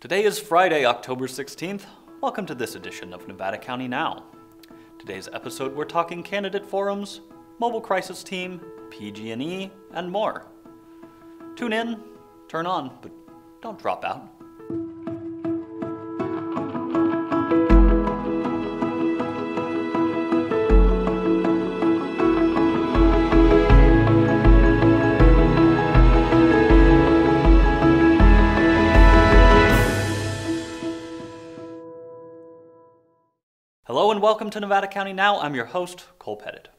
Today is Friday, October 16th. Welcome to this edition of Nevada County Now. Today's episode, we're talking candidate forums, mobile crisis team, PG&E, and more. Tune in, turn on, but don't drop out. Hello and welcome to Nevada County Now. I'm your host, Cole Pettit.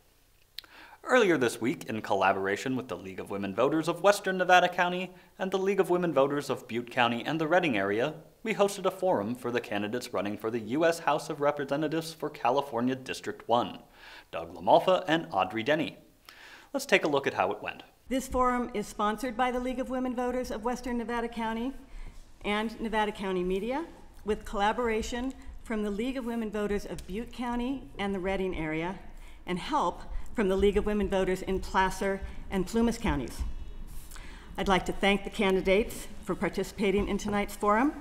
Earlier this week, in collaboration with the League of Women Voters of Western Nevada County and the League of Women Voters of Butte County and the Redding area, we hosted a forum for the candidates running for the U.S. House of Representatives for California District 1, Doug LaMalfa and Audrey Denny. Let's take a look at how it went. This forum is sponsored by the League of Women Voters of Western Nevada County and Nevada County Media, with collaboration from the League of Women Voters of Butte County and the Redding area, and help from the League of Women Voters in Placer and Plumas counties. I'd like to thank the candidates for participating in tonight's forum,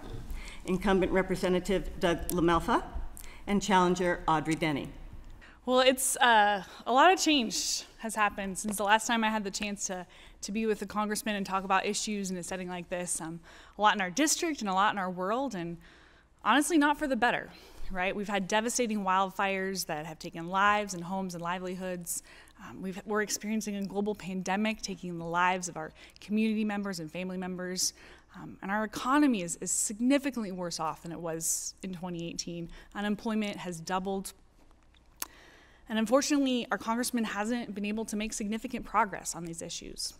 incumbent Representative Doug LaMalfa and challenger Audrey Denny. Well, it's a lot of change has happened since the last time I had the chance to be with the congressman and talk about issues in a setting like this. A lot in our district and a lot in our world, and honestly, not for the better, right? We've had devastating wildfires that have taken lives and homes and livelihoods. We're experiencing a global pandemic taking the lives of our community members and family members. And our economy is significantly worse off than it was in 2018. Unemployment has doubled. And unfortunately, our congressman hasn't been able to make significant progress on these issues.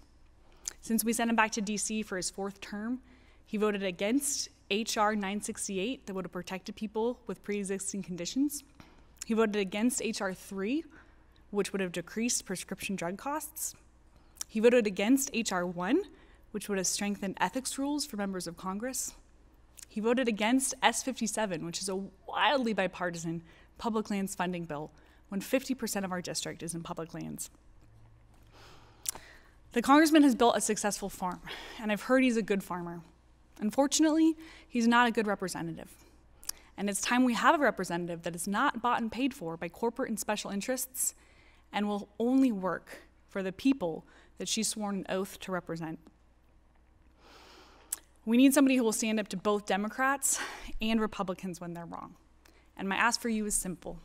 Since we sent him back to DC for his fourth term, he voted against H.R. 968 that would have protected people with pre-existing conditions. He voted against H.R. 3, which would have decreased prescription drug costs. He voted against H.R. 1, which would have strengthened ethics rules for members of Congress. He voted against S57, which is a wildly bipartisan public lands funding bill, when 50% of our district is in public lands. The congressman has built a successful farm, and I've heard he's a good farmer. Unfortunately, he's not a good representative. And it's time we have a representative that is not bought and paid for by corporate and special interests and will only work for the people that she's sworn an oath to represent. We need somebody who will stand up to both Democrats and Republicans when they're wrong. And my ask for you is simple.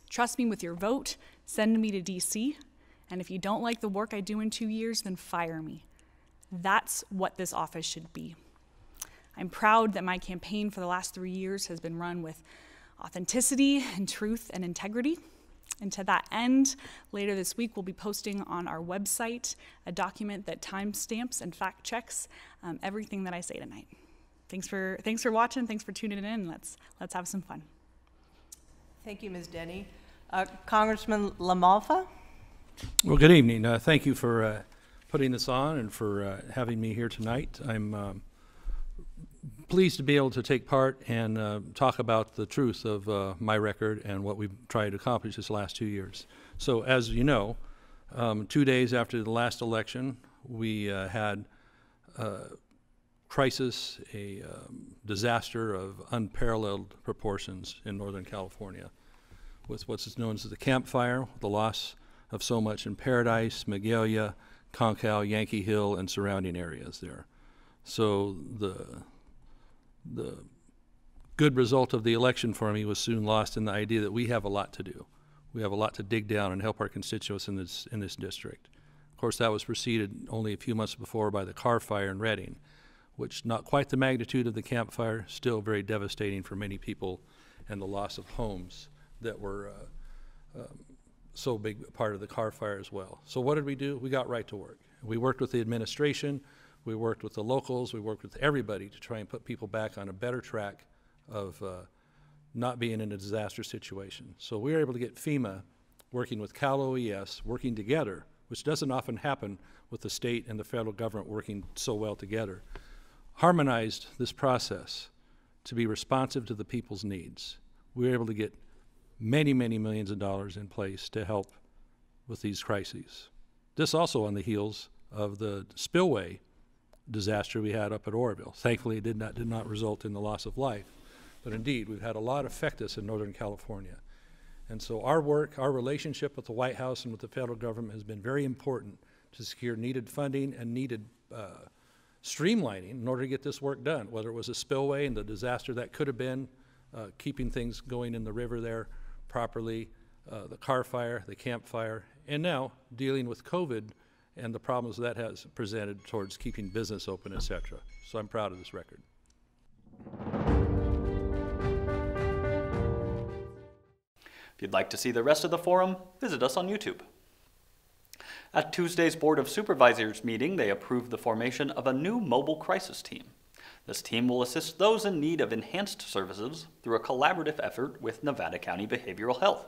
Trust me with your vote, send me to DC, and if you don't like the work I do in 2 years, then fire me. That's what this office should be. I'm proud that my campaign for the last 3 years has been run with authenticity and truth and integrity. And to that end, later this week, we'll be posting on our website a document that timestamps and fact checks everything that I say tonight. Thanks for watching. Thanks for tuning in. Let's have some fun. Thank you, Ms. Denny. Congressman LaMalfa. Well, good evening. Thank you for putting this on and for having me here tonight. I'm pleased to be able to take part and talk about the truth of my record and what we've tried to accomplish this last 2 years. So as you know, 2 days after the last election, we had a crisis, a disaster of unparalleled proportions in Northern California with what's known as the Camp Fire, the loss of so much in Paradise, Magalia, Concal, Yankee Hill, and surrounding areas there. So the good result of the election for me was soon lost in the idea that we have a lot to do. We have a lot to dig down and help our constituents in this district. Of course, that was preceded only a few months before by the Carr Fire in Redding, which not quite the magnitude of the Camp Fire, still very devastating for many people, and the loss of homes that were so big a part of the Carr Fire as well. So what did we do? We got right to work. We worked with the administration. We worked with the locals, we worked with everybody to try and put people back on a better track of not being in a disaster situation. So we were able to get FEMA working with Cal OES, working together, which doesn't often happen with the state and the federal government working so well together, harmonized this process to be responsive to the people's needs. We were able to get many, many millions of dollars in place to help with these crises. This also on the heels of the spillway disaster we had up at Oroville. Thankfully, it did not result in the loss of life. But indeed, we've had a lot affect us in Northern California. And so our work, our relationship with the White House and with the federal government has been very important to secure needed funding and needed streamlining in order to get this work done, whether it was a spillway and the disaster that could have been, keeping things going in the river there properly, the car fire, the campfire, and now dealing with COVID and the problems that has presented towards keeping business open, etc. So I'm proud of this record. If you'd like to see the rest of the forum, visit us on YouTube. At Tuesday's Board of Supervisors meeting, they approved the formation of a new mobile crisis team. This team will assist those in need of enhanced services through a collaborative effort with Nevada County Behavioral Health.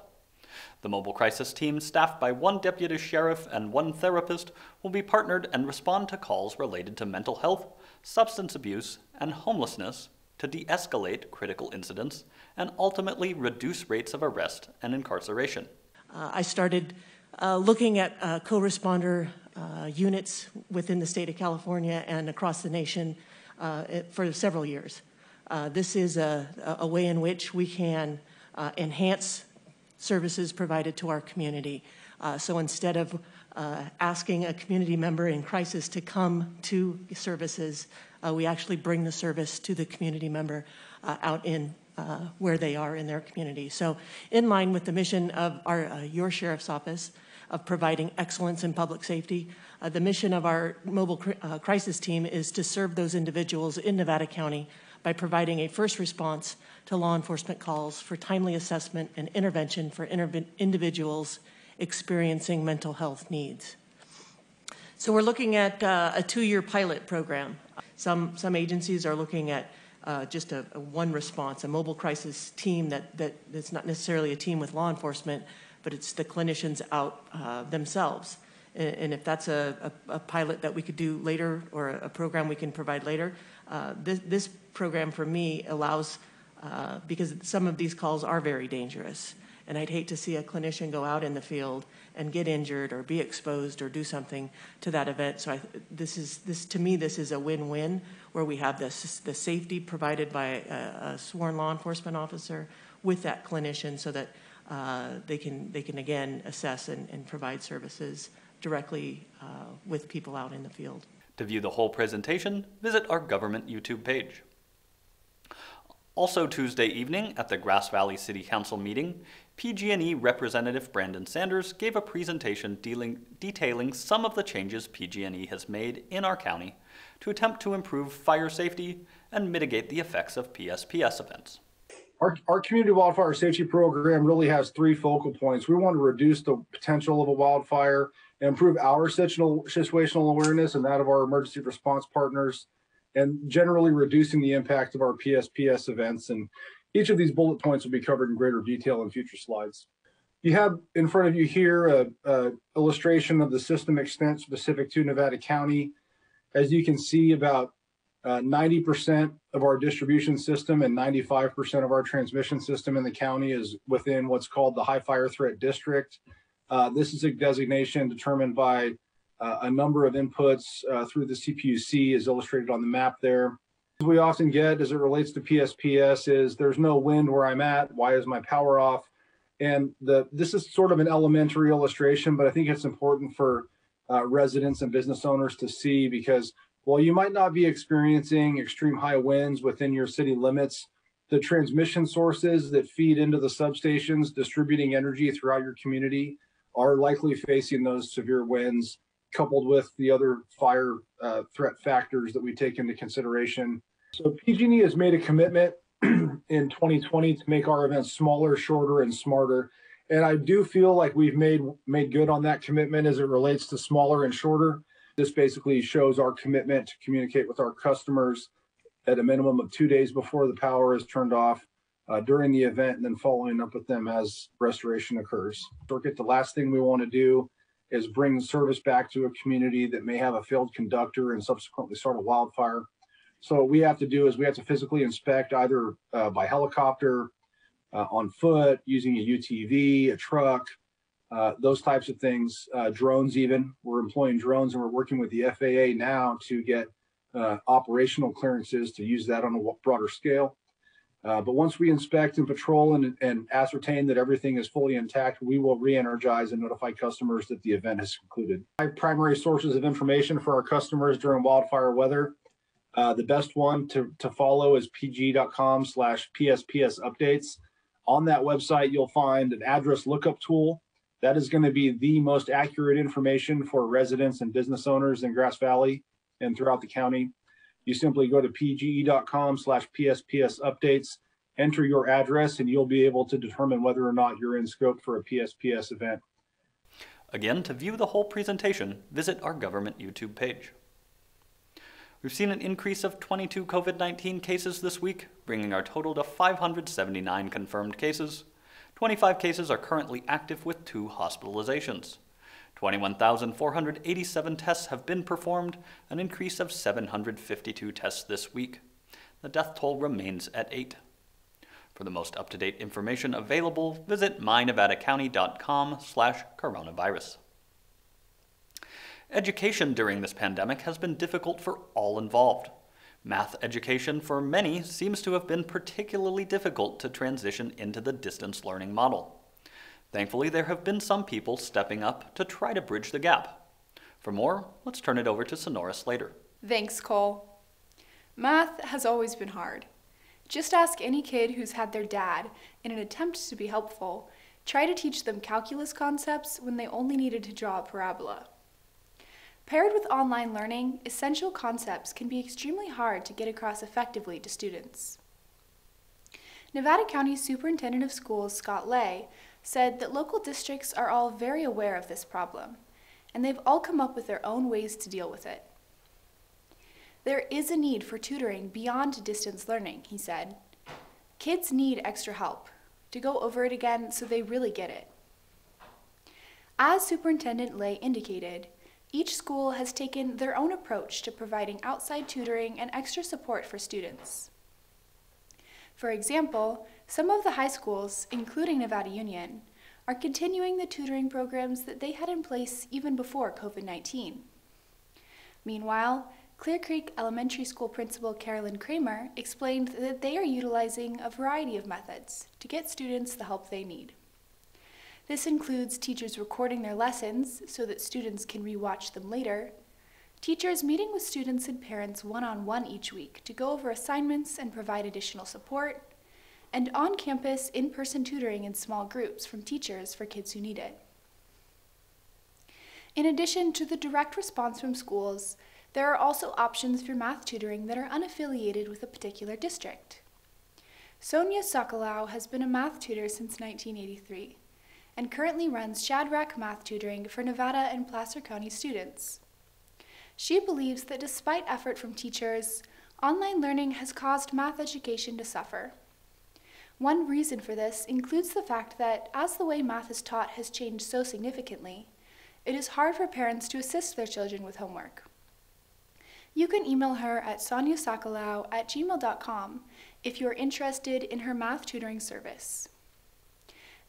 The mobile crisis team, staffed by 1 deputy sheriff and 1 therapist, will be partnered and respond to calls related to mental health, substance abuse, and homelessness to de-escalate critical incidents and ultimately reduce rates of arrest and incarceration. I started looking at co-responder units within the state of California and across the nation for several years. This is a way in which we can enhance services provided to our community. So instead of asking a community member in crisis to come to services, we actually bring the service to the community member out in where they are in their community. So in line with the mission of your Sheriff's Office of providing excellence in public safety, the mission of our mobile crisis team is to serve those individuals in Nevada County by providing a first response to law enforcement calls for timely assessment and intervention for individuals experiencing mental health needs. So we're looking at a 2-year pilot program. Some agencies are looking at just a one response, a mobile crisis team that's not necessarily a team with law enforcement, but it's the clinicians out themselves. And if that's a pilot that we could do later or a program we can provide later, this program for me allows, because some of these calls are very dangerous, and I'd hate to see a clinician go out in the field and get injured or be exposed or do something to that event. So to me, this is a win-win where we have the safety provided by a sworn law enforcement officer with that clinician so that they can again assess and provide services directly with people out in the field. To view the whole presentation, visit our government YouTube page. Also Tuesday evening at the Grass Valley City Council meeting, PG&E Representative Brandon Sanders gave a presentation detailing some of the changes PG&E has made in our county to attempt to improve fire safety and mitigate the effects of PSPS events. Our community wildfire safety program really has 3 focal points. We want to reduce the potential of a wildfire and improve our situational awareness and that of our emergency response partners, and generally reducing the impact of our PSPS events. And each of these bullet points will be covered in greater detail in future slides. You have in front of you here a illustration of the system extent specific to Nevada County. As you can see, about 90% of our distribution system and 95% of our transmission system in the county is within what's called the high fire threat district. This is a designation determined by a number of inputs through the CPUC, as illustrated on the map there. As we often get as it relates to PSPS is there's no wind where I'm at. Why is my power off? And this is sort of an elementary illustration, but I think it's important for residents and business owners to see, because while you might not be experiencing extreme high winds within your city limits, the transmission sources that feed into the substations distributing energy throughout your community are likely facing those severe winds, coupled with the other fire threat factors that we take into consideration. So PG&E has made a commitment in 2020 to make our events smaller, shorter, and smarter. And I do feel like we've made good on that commitment as it relates to smaller and shorter. This basically shows our commitment to communicate with our customers at a minimum of 2 days before the power is turned off, during the event, and then following up with them as restoration occurs. The last thing we want to do is bring service back to a community that may have a failed conductor and subsequently start a wildfire. So what we have to do is we have to physically inspect either by helicopter, on foot, using a UTV, a truck, those types of things, drones even. We're employing drones, and we're working with the FAA now to get operational clearances to use that on a broader scale. But once we inspect and patrol and ascertain that everything is fully intact, we will re-energize and notify customers that the event has concluded. Primary sources of information for our customers during wildfire weather. The best one to follow is pge.com/PSPS updates. On that website, you'll find an address lookup tool. That is going to be the most accurate information for residents and business owners in Grass Valley and throughout the county. You simply go to pge.com/PSPS updates, enter your address, and you'll be able to determine whether or not you're in scope for a PSPS event. Again, to view the whole presentation, visit our government YouTube page. We've seen an increase of 22 COVID-19 cases this week, bringing our total to 579 confirmed cases. 25 cases are currently active with 2 hospitalizations. 21,487 tests have been performed, an increase of 752 tests this week. The death toll remains at 8. For the most up-to-date information available, visit mynevadacounty.com/coronavirus. Education during this pandemic has been difficult for all involved. Math education for many seems to have been particularly difficult to transition into the distance learning model. Thankfully, there have been some people stepping up to try to bridge the gap. For more, let's turn it over to Sonora Slater. Thanks, Cole. Math has always been hard. Just ask any kid who's had their dad, in an attempt to be helpful, try to teach them calculus concepts when they only needed to draw a parabola. Paired with online learning, essential concepts can be extremely hard to get across effectively to students. Nevada County Superintendent of Schools Scott Lay said that local districts are all very aware of this problem, and they've all come up with their own ways to deal with it. There is a need for tutoring beyond distance learning, he said. Kids need extra help, to go over it again so they really get it. As Superintendent Lay indicated, each school has taken their own approach to providing outside tutoring and extra support for students. For example, some of the high schools, including Nevada Union, are continuing the tutoring programs that they had in place even before COVID-19. Meanwhile, Clear Creek Elementary School Principal Carolyn Kramer explained that they are utilizing a variety of methods to get students the help they need. This includes teachers recording their lessons so that students can rewatch them later, teachers meeting with students and parents one-on-one each week to go over assignments and provide additional support, and on-campus in-person tutoring in small groups from teachers for kids who need it. In addition to the direct response from schools, there are also options for math tutoring that are unaffiliated with a particular district. Sonia Sokolow has been a math tutor since 1983 and currently runs Shadrach Math Tutoring for Nevada and Placer County students. She believes that despite effort from teachers, online learning has caused math education to suffer. One reason for this includes the fact that as the way math is taught has changed so significantly, it is hard for parents to assist their children with homework. You can email her at soniasokolow@gmail.com if you are interested in her math tutoring service.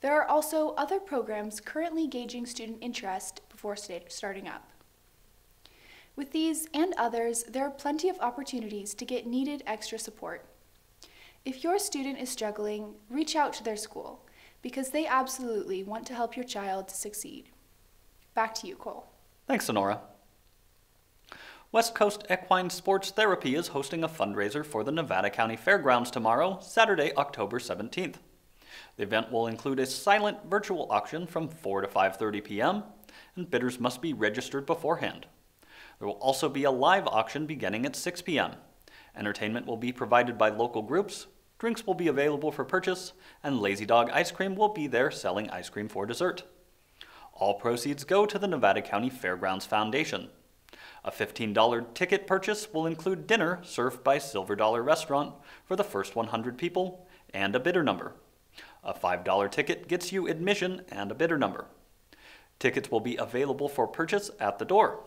There are also other programs currently gauging student interest before starting up. With these and others, there are plenty of opportunities to get needed extra support. If your student is struggling, reach out to their school, because they absolutely want to help your child to succeed. Back to you, Cole. Thanks, Sonora. West Coast Equine Sports Therapy is hosting a fundraiser for the Nevada County Fairgrounds tomorrow, Saturday, October 17th. The event will include a silent virtual auction from 4 to 5:30 p.m., and bidders must be registered beforehand. There will also be a live auction beginning at 6 p.m. Entertainment will be provided by local groups, drinks will be available for purchase, and Lazy Dog Ice Cream will be there selling ice cream for dessert. All proceeds go to the Nevada County Fairgrounds Foundation. A $15 ticket purchase will include dinner served by Silver Dollar Restaurant for the first 100 people and a bidder number. A $5 ticket gets you admission and a bidder number. Tickets will be available for purchase at the door.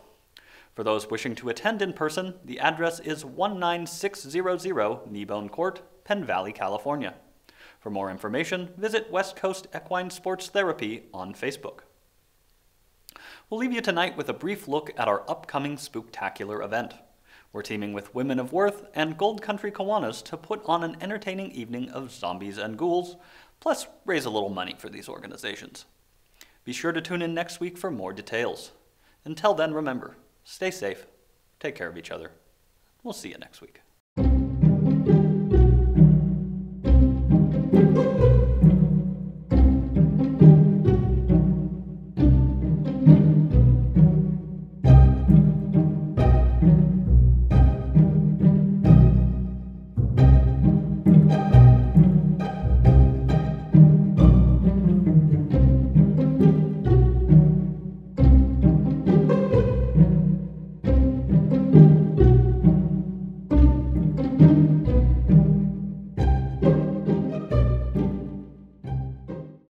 For those wishing to attend in person, the address is 19600 Kneebone Court, Penn Valley, California. For more information, visit West Coast Equine Sports Therapy on Facebook. We'll leave you tonight with a brief look at our upcoming spooktacular event. We're teaming with Women of Worth and Gold Country Kiwanis to put on an entertaining evening of zombies and ghouls, plus raise a little money for these organizations. Be sure to tune in next week for more details. Until then, remember, stay safe, take care of each other. We'll see you next week.